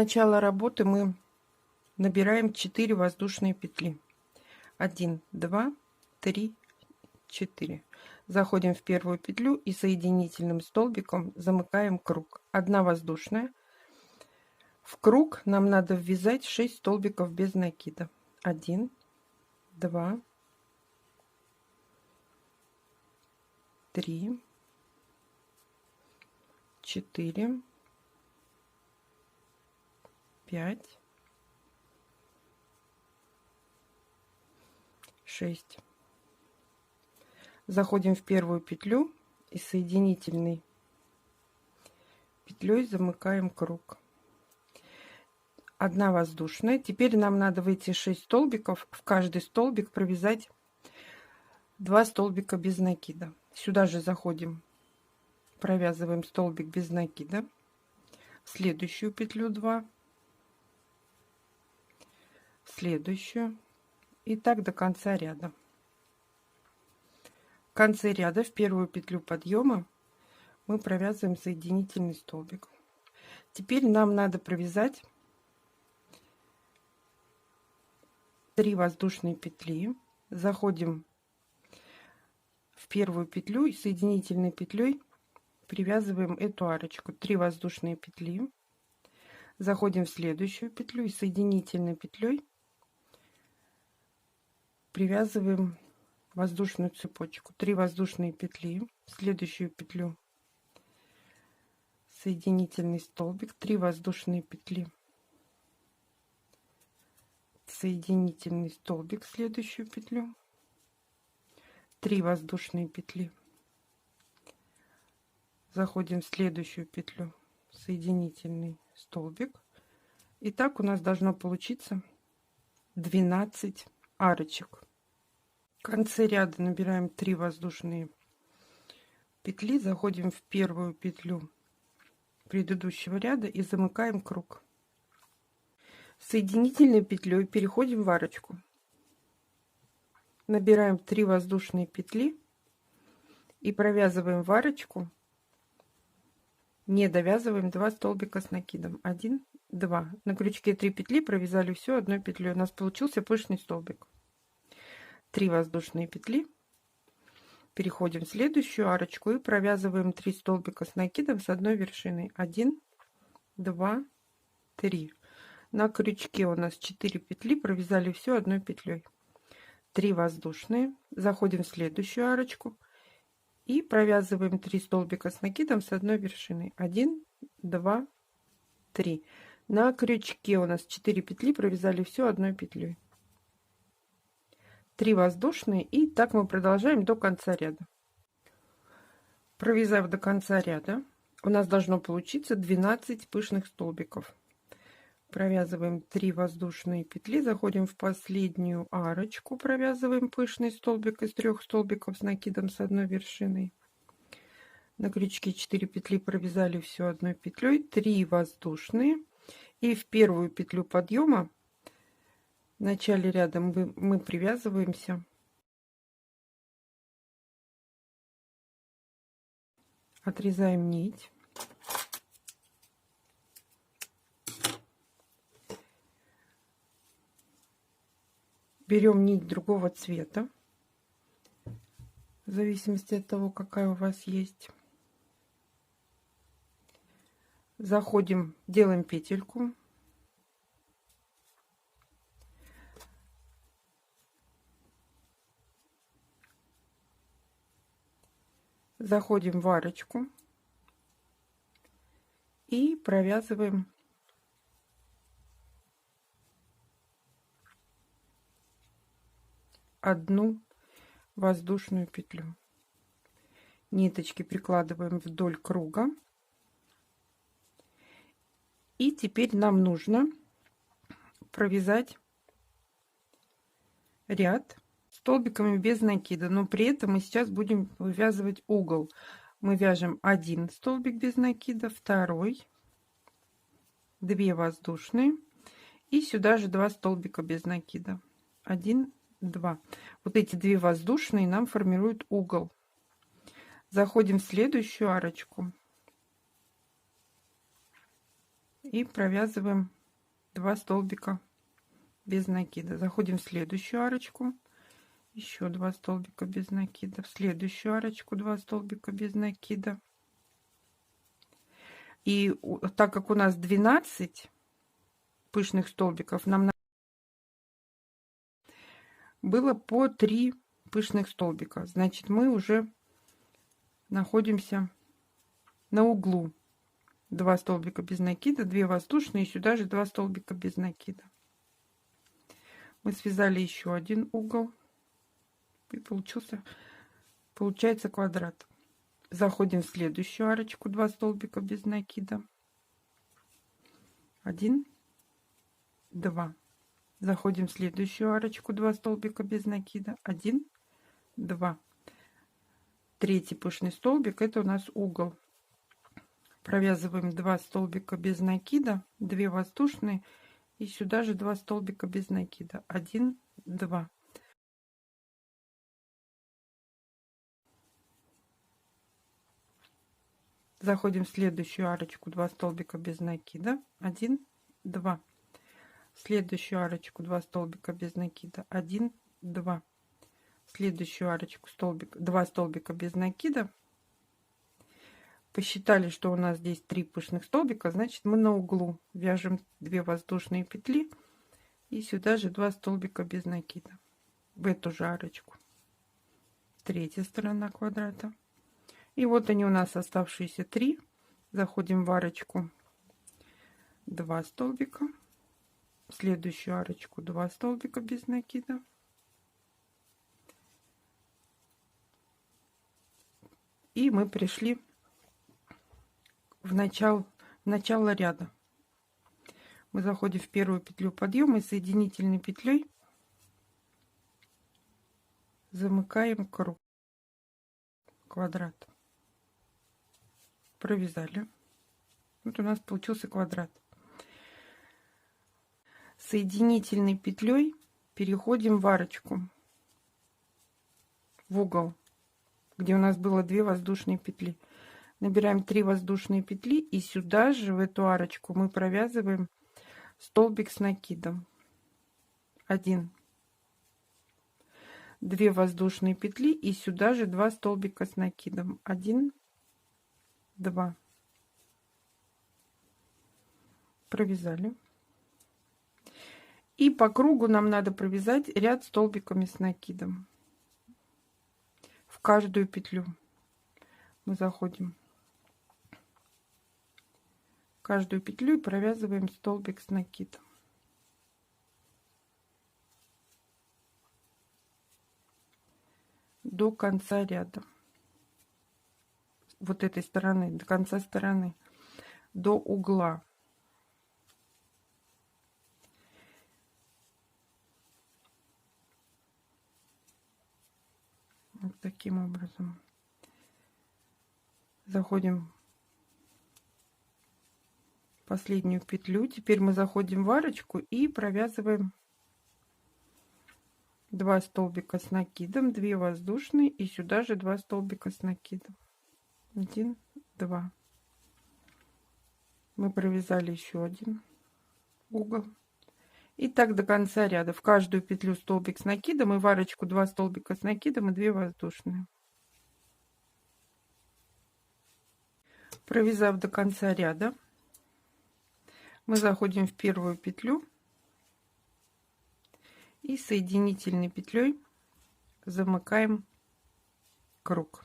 начала работы мы набираем 4 воздушные петли. 1, 2, 3, 4. Заходим в первую петлю и соединительным столбиком замыкаем круг. 1 воздушная. В круг нам надо ввязать 6 столбиков без накида. 1, 2, 3, 4, 5, 6. Заходим в первую петлю и соединительной петлей замыкаем круг. 1 воздушная. Теперь нам надо в эти 6 столбиков, в каждый столбик провязать 2 столбика без накида. Сюда же заходим, провязываем столбик без накида, в следующую петлю 2, следующую, и так до конца ряда. В конце ряда в первую петлю подъема мы провязываем соединительный столбик. Теперь нам надо провязать 3 воздушные петли. Заходим в первую петлю и соединительной петлей привязываем эту арочку. 3 воздушные петли. Заходим в следующую петлю и соединительной петлей привязываем воздушную цепочку. 3 воздушные петли, в следующую петлю соединительный столбик, 3 воздушные петли, соединительный столбик, в следующую петлю, 3 воздушные петли, заходим в следующую петлю, соединительный столбик. И так у нас должно получиться 12 арочек. В конце ряда набираем 3 воздушные петли, заходим в первую петлю предыдущего ряда и замыкаем круг. Соединительной петлей переходим в арочку, набираем 3 воздушные петли и провязываем в арочку, не довязываем 2 столбика с накидом. 1, 2. На крючке 3 петли провязали все одной петлей. У нас получился пышный столбик. 3 воздушные петли, переходим в следующую арочку и провязываем 3 столбика с накидом с одной вершиной. 1, 2, 3. На крючке у нас 4 петли, провязали все одной петлей. 3 воздушные, заходим в следующую арочку и провязываем 3 столбика с накидом с одной вершиной. 1, 2, 3. На крючке у нас 4 петли, провязали все одной петлей. 3 воздушные, и так мы продолжаем до конца ряда. Провязав до конца ряда, у нас должно получиться 12 пышных столбиков. Провязываем 3 воздушные петли, заходим в последнюю арочку, провязываем пышный столбик из 3 столбиков с накидом с одной вершиной. На крючке 4 петли, провязали все одной петлей, 3 воздушные, и в первую петлю подъема в начале ряда мы привязываемся, отрезаем нить, берем нить другого цвета, в зависимости от того, какая у вас есть. Заходим, делаем петельку, заходим в арочку и провязываем одну воздушную петлю. Ниточки прикладываем вдоль круга. И теперь нам нужно провязать ряд столбиками без накида, но при этом мы сейчас будем вывязывать угол. Мы вяжем 1 столбик без накида, 2, 2 воздушные и сюда же 2 столбика без накида. 1, 2. Вот эти 2 воздушные нам формируют угол. Заходим в следующую арочку и провязываем 2 столбика без накида. Заходим в следующую арочку, еще 2 столбика без накида, в следующую арочку 2 столбика без накида. И так как у нас 12 пышных столбиков, нам было по 3 пышных столбика. Значит, мы уже находимся на углу. 2 столбика без накида, 2 воздушные, и сюда же 2 столбика без накида. Мы связали еще один угол, и получается квадрат. Заходим в следующую арочку, 2 столбика без накида, 1, 2. Заходим в следующую арочку, 2 столбика без накида, 1, 2. Третий пышный столбик, это у нас угол. Провязываем 2 столбика без накида, 2 воздушные, и сюда же 2 столбика без накида, 1, 2. Заходим в следующую арочку, 2 столбика без накида, 1, 2. Следующую арочку 2 столбика без накида, 1, 2. Следующую арочку 2 столбика без накида. Посчитали, что у нас здесь 3 пышных столбика, значит мы на углу вяжем 2 воздушные петли и сюда же 2 столбика без накида в эту же арочку. Третья сторона квадрата. И вот они у нас оставшиеся 3. Заходим в арочку, 2 столбика, в следующую арочку 2 столбика без накида, и мы пришли в начало ряда. Мы заходим в первую петлю подъема и соединительной петлей замыкаем круг, квадрат, провязали. Вот у нас получился квадрат. Соединительной петлей переходим в арочку, в угол, где у нас было 2 воздушные петли. Набираем 3 воздушные петли, и сюда же в эту арочку мы провязываем столбик с накидом. 1, 2 воздушные петли, и сюда же 2 столбика с накидом. 1, 2. Провязали. И по кругу нам надо провязать ряд столбиками с накидом. В каждую петлю мы заходим в каждую петлю и провязываем столбик с накидом. До конца ряда. Вот этой стороны, до конца стороны, до угла. Вот таким образом. Заходим в последнюю петлю. Теперь мы заходим в арочку и провязываем 2 столбика с накидом, 2 воздушные, и сюда же 2 столбика с накидом. 1, 2. Мы провязали еще один угол. И так до конца ряда. В каждую петлю столбик с накидом, и в арочку 2 столбика с накидом и 2 воздушные. Провязав до конца ряда, мы заходим в первую петлю и соединительной петлей замыкаем круг.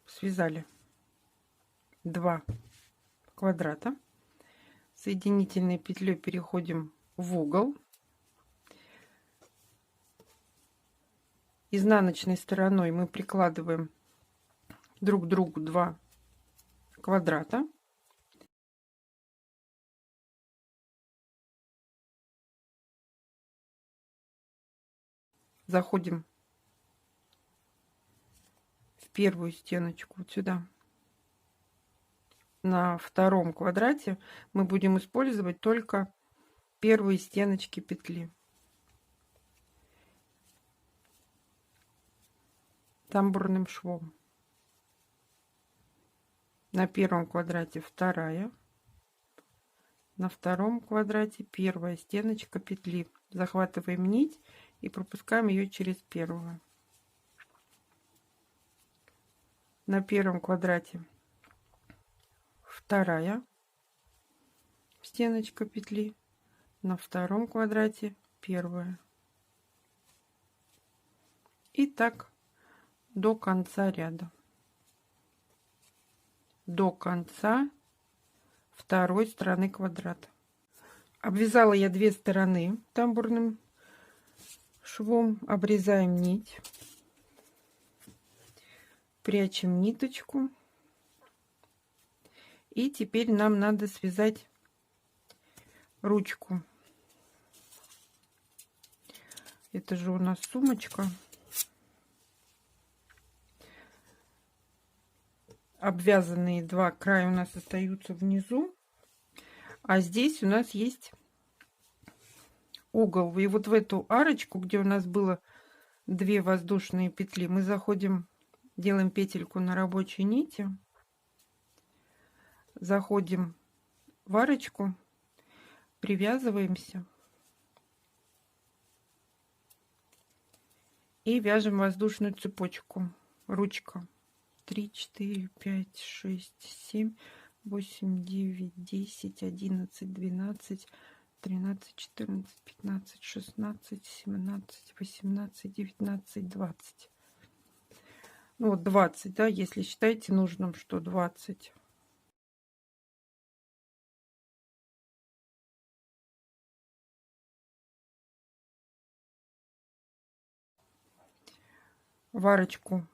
Связали 2 квадрата. Соединительной петлей переходим в угол. Изнаночной стороной мы прикладываем друг к другу 2 квадрата. Заходим в первую стеночку вот сюда. На втором квадрате мы будем использовать только первые стеночки петли. Тамбурным швом. На первом квадрате вторая на втором квадрате первая стеночка петли. Захватываем нить и пропускаем ее через первую. На первом квадрате вторая стеночка петли, на втором квадрате первая. И так до конца ряда, до конца второй стороны квадрата. Обвязала я 2 стороны тамбурным швом. Обрезаем нить, прячем ниточку, и теперь нам надо связать ручку. Это же у нас сумочка. Обвязанные 2 края у нас остаются внизу, а здесь у нас есть угол. И вот в эту арочку, где у нас было 2 воздушные петли, мы заходим, делаем петельку на рабочей нити, заходим в арочку, привязываемся и вяжем воздушную цепочку. Ручка 3, 4, 5, 6, 7, 8, 9, 10, 11, 12, 13, 14, 15, 16, 17, 18, 19, 20. Ну вот 20, да, если считаете нужным, что 20. В арочку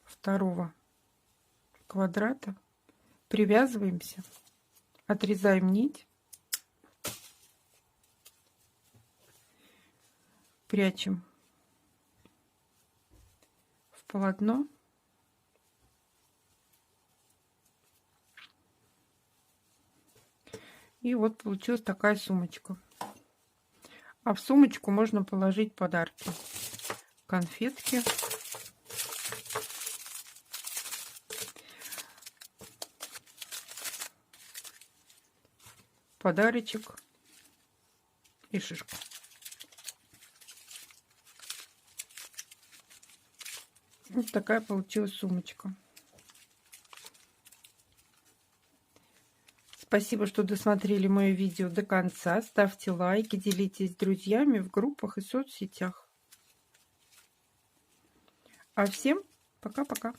второго квадрата привязываемся, отрезаем нить, прячем в полотно, и вот получилась такая сумочка. А в сумочку можно положить подарки, конфетки, подарочек и шишку. Вот такая получилась сумочка. Спасибо, что досмотрели мое видео до конца. Ставьте лайки, делитесь с друзьями в группах и соцсетях. А всем пока-пока.